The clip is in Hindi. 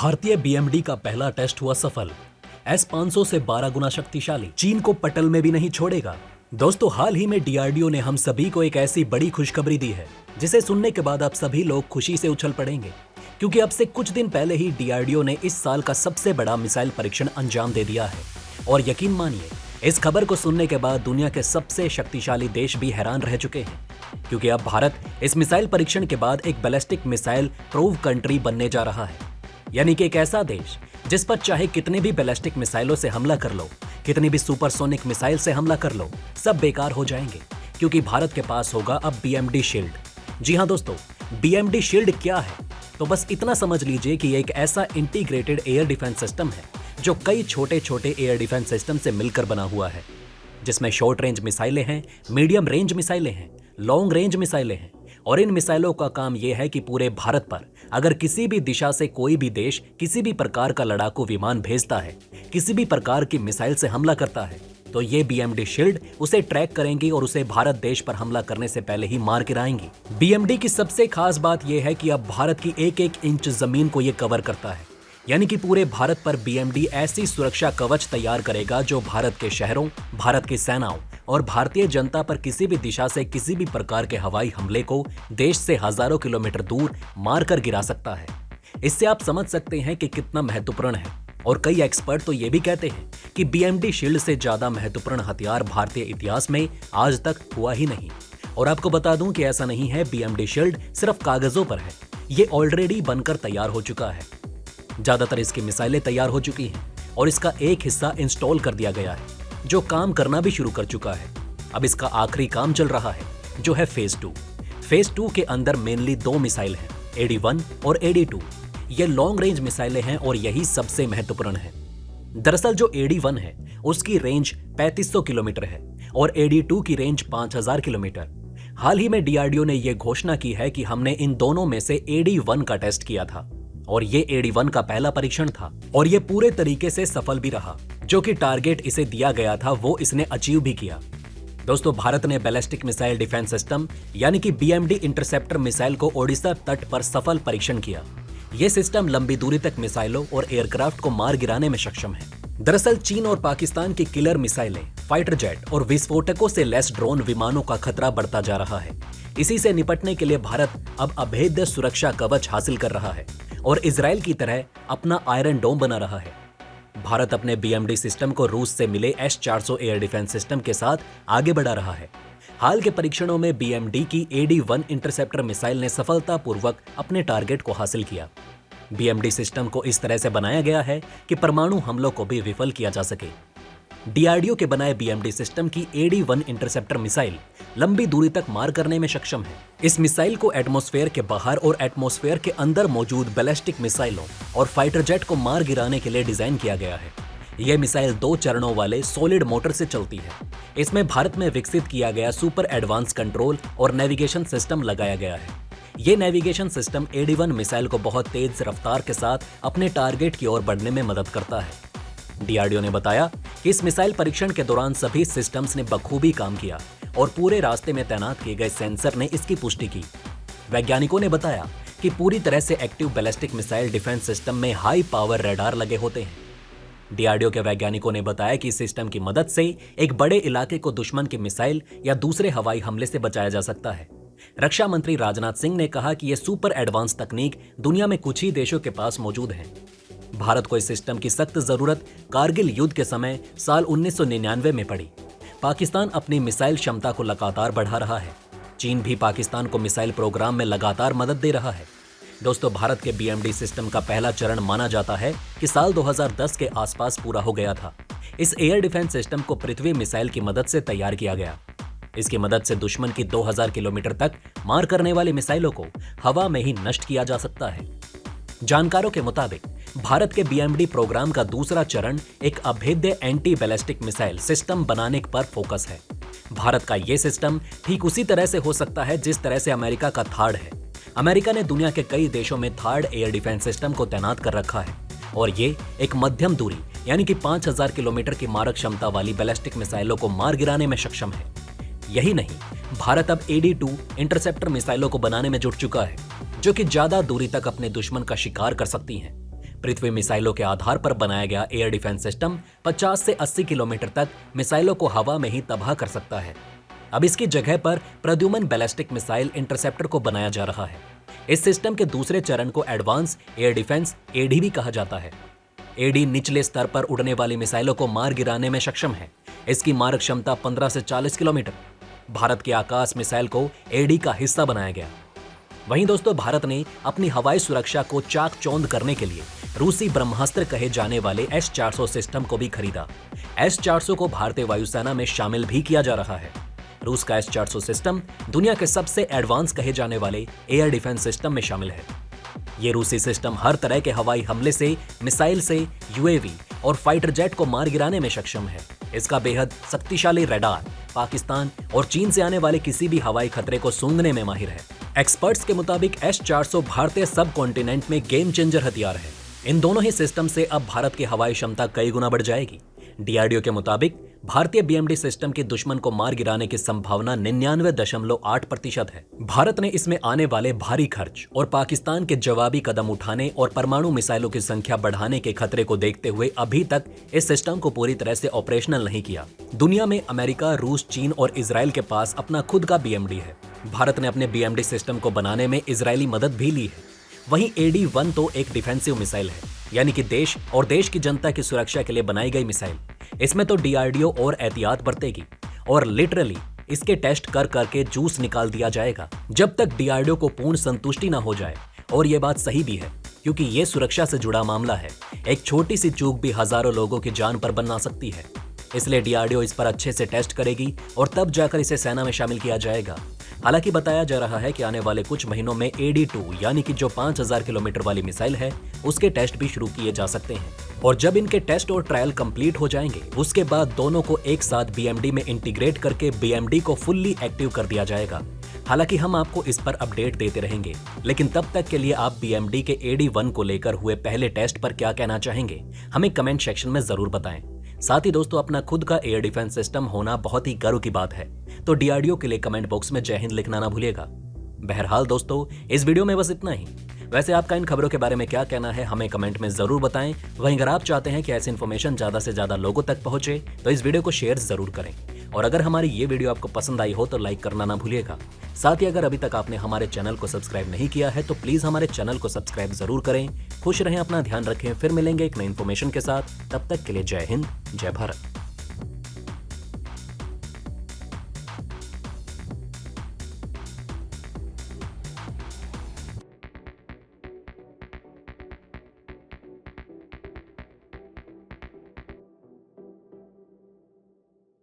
भारतीय बीएमडी का पहला टेस्ट हुआ सफल। S-500 से 12 गुना शक्तिशाली, चीन को पटल में भी नहीं छोड़ेगा। दोस्तों, हाल ही में डीआरडीओ ने हम सभी को एक ऐसी बड़ी खुशखबरी दी है जिसे सुनने के बाद आप सभी लोग खुशी से उछल पड़ेंगे, क्योंकि अब से कुछ दिन पहले ही डीआरडीओ ने इस साल का सबसे बड़ा मिसाइल परीक्षण अंजाम दे दिया है। और यकीन मानिए, इस खबर को सुनने के बाद दुनिया के सबसे शक्तिशाली देश भी हैरान रह चुके हैं, क्योंकि अब भारत इस मिसाइल परीक्षण के बाद एक बैलिस्टिक मिसाइल प्रूव कंट्री बनने जा रहा है। यानी कि एक ऐसा देश जिस पर चाहे कितने भी बैलिस्टिक मिसाइलों से हमला कर लो, कितनी भी सुपरसोनिक मिसाइल से हमला कर लो, सब बेकार हो जाएंगे, क्योंकि भारत के पास होगा अब बीएमडी शील्ड। जी हां दोस्तों, बीएमडी शील्ड क्या है? तो बस इतना समझ लीजिए कि एक ऐसा इंटीग्रेटेड एयर डिफेंस सिस्टम है जो कई छोटे छोटे एयर डिफेंस सिस्टम से मिलकर बना हुआ है, जिसमें शॉर्ट रेंज मिसाइलें हैं, मीडियम रेंज मिसाइलें हैं, लॉन्ग रेंज मिसाइलें हैं। और इन मिसाइलों का काम यह है कि पूरे भारत पर अगर किसी भी दिशा से कोई भी देश किसी भी प्रकार का लड़ाकू विमान भेजता है, किसी भी प्रकार की मिसाइल से हमला करता है, तो ये बीएमडी शील्ड उसे ट्रैक करेंगी और उसे भारत देश पर हमला करने से पहले ही मार गिराएंगी। बीएमडी की सबसे खास बात यह है कि अब भारत की एक एक इंच जमीन को यह कवर करता है। यानी कि पूरे भारत पर बीएमडी ऐसी सुरक्षा कवच तैयार करेगा जो भारत के शहरों, भारत की सेनाओं और भारतीय जनता पर किसी भी दिशा से किसी भी प्रकार के हवाई हमले को देश से हजारों किलोमीटर दूर मारकर गिरा सकता है। इससे आप समझ सकते हैं कि कितना महत्वपूर्ण है। और कई एक्सपर्ट तो ये भी कहते हैं कि बीएमडी शील्ड से ज्यादा महत्वपूर्ण हथियार भारतीय इतिहास में आज तक हुआ ही नहीं। और आपको बता दूं कि ऐसा नहीं है, बीएमडी शील्ड सिर्फ कागजों पर है, ये ऑलरेडी बनकर तैयार हो चुका है। ज्यादातर इसकी मिसाइलें तैयार हो चुकी हैं और इसका एक हिस्सा इंस्टॉल कर दिया गया है, जो काम करना भी शुरू कर चुका है। अब इसका आखिरी काम चल रहा है, जो है फेज 2। फेज 2 के अंदर मेनली 2 मिसाइल हैं, AD-1 और AD-2। ये लॉन्ग रेंज मिसाइलें हैं और यही सबसे महत्वपूर्ण है। दरअसल जो AD-1 है उसकी रेंज 3500 किलोमीटर है और AD-2 की रेंज 5000 किलोमीटर। हाल ही में डीआरडीओ ने यह घोषणा की है कि हमने इन दोनों में से AD-1 का टेस्ट किया था और ये AD-1 का पहला परीक्षण था और ये पूरे तरीके से सफल भी रहा। जो कि टारगेट इसे दिया गया था वो इसने अचीव भी किया। दोस्तों, भारत ने बैलिस्टिक मिसाइल डिफेंस सिस्टम यानी कि बीएमडी इंटरसेप्टर मिसाइल को ओडिशा तट पर सफल परीक्षण किया। यह सिस्टम लंबी दूरी तक मिसाइलों और एयरक्राफ्ट को मार गिराने में सक्षम है। दरअसल चीन और पाकिस्तान की किलर मिसाइलें, फाइटर जेट और विस्फोटकों से लैस ड्रोन विमानों का खतरा बढ़ता जा रहा है। इसी से निपटने के लिए भारत अब अभेद्य सुरक्षा कवच हासिल कर रहा है और इजराइल की तरह अपना आयरन डोम बना रहा है। भारत अपने बीएमडी सिस्टम को रूस से मिले S-400 एयर डिफेंस सिस्टम के साथ आगे बढ़ा रहा है। हाल के परीक्षणों में बीएमडी की AD-1 इंटरसेप्टर मिसाइल ने सफलतापूर्वक अपने टारगेट को हासिल किया। बीएमडी सिस्टम को इस तरह से बनाया गया है कि परमाणु हमलों को भी विफल किया जा सके। डीआरडीओ के बनाए बीएमडी सिस्टम की AD-1 इंटरसेप्टर मिसाइल लंबी दूरी तक मार करने में सक्षम है। इस मिसाइल को एटमॉस्फेयर के बाहर और एटमॉस्फेयर के अंदर मौजूद बैलिस्टिक मिसाइलों और फाइटर जेट को मार गिराने के लिए डिजाइन किया गया है। यह मिसाइल 2 चरणों वाले सॉलिड मोटर से चलती है। इसमें भारत में विकसित किया गया सुपर एडवांस कंट्रोल और नेविगेशन सिस्टम लगाया गया है। ये नेविगेशन सिस्टम AD-1 मिसाइल को बहुत तेज रफ्तार के साथ अपने टारगेट की ओर बढ़ने में मदद करता है। डीआरडीओ ने बताया कि इस मिसाइल परीक्षण के दौरान सभी सिस्टम्स ने बखूबी काम किया और पूरे रास्ते में तैनात किए गए सेंसर ने इसकी पुष्टि की। वैज्ञानिकों ने बताया कि पूरी तरह से active ballistic missile defence system में हाई पावर रडार लगे होते हैं। डीआरडीओ के वैज्ञानिकों ने बताया कि इस सिस्टम की मदद से एक बड़े इलाके को दुश्मन की मिसाइल या दूसरे हवाई हमले से बचाया जा सकता है। रक्षा मंत्री राजनाथ सिंह ने कहा कि यह सुपर एडवांस तकनीक दुनिया में कुछ ही देशों के पास मौजूद है। भारत को इस सिस्टम की सख्त जरूरत कारगिल युद्ध के समय साल 1999 में पड़ी। पाकिस्तान अपनी मिसाइल क्षमता को लगातार बढ़ा रहा है। चीन भी पाकिस्तान को मिसाइल प्रोग्राम में लगातार मदद दे रहा है। दोस्तों, भारत के बीएमडी सिस्टम का पहला चरण माना जाता है कि साल 2010 के आसपास पूरा हो गया था। इस एयर डिफेंस सिस्टम को पृथ्वी मिसाइल की मदद से तैयार किया गया। इसकी मदद से दुश्मन की 2000 किलोमीटर तक मार करने वाली मिसाइलों को हवा में ही नष्ट किया जा सकता है। जानकारों के मुताबिक भारत के बीएमडी प्रोग्राम का दूसरा चरण एक अभेद्य एंटी बैलिस्टिक मिसाइल सिस्टम बनाने पर फोकस है। भारत का यह सिस्टम ठीक उसी तरह से हो सकता है जिस तरह से अमेरिका का थार्ड है। अमेरिका ने दुनिया के कई देशों में थार्ड एयर डिफेंस सिस्टम को तैनात कर रखा है और ये एक मध्यम दूरी यानी कि 5000 किलोमीटर की मारक क्षमता वाली बैलिस्टिक मिसाइलों को मार गिराने में सक्षम है। यही नहीं, भारत अब AD-2 इंटरसेप्टर मिसाइलों को बनाने में जुट चुका है, जो कि ज्यादा दूरी तक अपने दुश्मन का शिकार कर सकती हैं। पृथ्वी मिसाइलों के आधार पर बनाया गया एयर डिफेंस सिस्टम 50 से 80 किलोमीटर तक मिसाइलों को हवा में ही तबाह कर सकता है। अब इसकी जगह पर प्रद्युमन बैलिस्टिक मिसाइल इंटरसेप्टर को बनाया जा रहा है। इस सिस्टम के दूसरे चरण को एडवांस एयर डिफेंस एडी भी कहा जाता है। एडी निचले स्तर पर उड़ने वाली मिसाइलों को मार गिराने में सक्षम है। इसकी मारक क्षमता 15 से 40 किलोमीटर। भारत के आकाश मिसाइल को एडी का हिस्सा बनाया गया। वहीं दोस्तों, भारत ने अपनी हवाई सुरक्षा को चाक चौंध करने के लिए रूसी ब्रह्मास्त्र कहे जाने वाले S-400 सिस्टम को भी खरीदा। S-400 को भारतीय वायुसेना में शामिल भी किया जा रहा है। रूस का S-400 सिस्टम दुनिया के सबसे एडवांस कहे जाने वाले एयर डिफेंस सिस्टम में शामिल है। ये रूसी सिस्टम हर तरह के हवाई हमले से, मिसाइल से, यूएवी और फाइटर जेट को मार गिराने में सक्षम है। इसका बेहद शक्तिशाली रडार पाकिस्तान और चीन से आने वाले किसी भी हवाई खतरे को सूंघने में माहिर है। एक्सपर्ट्स के मुताबिक S-400 भारतीय सब कॉन्टिनेंट में गेम चेंजर हथियार है। इन दोनों ही सिस्टम से अब भारत की हवाई क्षमता कई गुना बढ़ जाएगी। डीआरडीओ के मुताबिक भारतीय बीएमडी सिस्टम के दुश्मन को मार गिराने की संभावना 99.8% है। भारत ने इसमें आने वाले भारी खर्च और पाकिस्तान के जवाबी कदम उठाने और परमाणु मिसाइलों की संख्या बढ़ाने के खतरे को देखते हुए अभी तक इस सिस्टम को पूरी तरह से ऑपरेशनल नहीं किया। दुनिया में अमेरिका, रूस, चीन और इजराइल के पास अपना खुद का बीएमडी है। भारत ने अपने बीएमडी सिस्टम को बनाने में इजरायली मदद भी ली है। वहीं AD-1 तो एक डिफेंसिव मिसाइल है, यानी कि देश और देश की जनता की सुरक्षा के लिए बनाई गई मिसाइल। इसमें तो डीआरडीओ और एहतियात बरतेगी और लिटरली इसके टेस्ट कर करके जूस निकाल दिया जाएगा जब तक डीआरडीओ को पूर्ण संतुष्टि ना हो जाए। और ये बात सही भी है, क्योंकि ये सुरक्षा से जुड़ा मामला है। एक छोटी सी चूक भी हजारों लोगों की जान पर बना सकती है। इसलिए डीआरडीओ इस पर अच्छे से टेस्ट करेगी और तब जाकर इसे सेना में शामिल किया जाएगा। हालांकि बताया जा रहा है कि आने वाले कुछ महीनों में AD-2 यानी कि जो 5000 किलोमीटर वाली मिसाइल है, उसके टेस्ट भी शुरू किए जा सकते हैं। और जब इनके टेस्ट और ट्रायल कंप्लीट हो जाएंगे, उसके बाद दोनों को एक साथ बीएमडी में इंटीग्रेट करके बीएमडी को फुल्ली एक्टिव कर दिया जाएगा। हालांकि हम आपको इस पर अपडेट देते रहेंगे, लेकिन तब तक के लिए आप बीएमडी के AD-1 को लेकर हुए पहले टेस्ट पर क्या कहना चाहेंगे, हमें कमेंट सेक्शन में जरूर बताएं। साथ ही दोस्तों, अपना खुद का एयर डिफेंस सिस्टम होना बहुत ही गर्व की बात है, तो डीआरडीओ के लिए कमेंट बॉक्स में जय हिंद लिखना ना भूलिएगा। बहरहाल दोस्तों, इस वीडियो में बस इतना ही। वैसे आपका इन खबरों के बारे में क्या कहना है, हमें कमेंट में जरूर बताएं। वहीं अगर आप चाहते हैं कि ऐसी इन्फॉर्मेशन ज्यादा से ज्यादा लोगों तक पहुंचे, तो इस वीडियो को शेयर जरूर करें। और अगर हमारी ये वीडियो आपको पसंद आई हो तो लाइक करना ना भूलिएगा। साथ ही अगर अभी तक आपने हमारे चैनल को सब्सक्राइब नहीं किया है तो प्लीज हमारे चैनल को सब्सक्राइब जरूर करें। खुश रहें, अपना ध्यान रखें। फिर मिलेंगे एक नई इन्फॉर्मेशन के साथ। तब तक के लिए जय हिंद, जय भारत।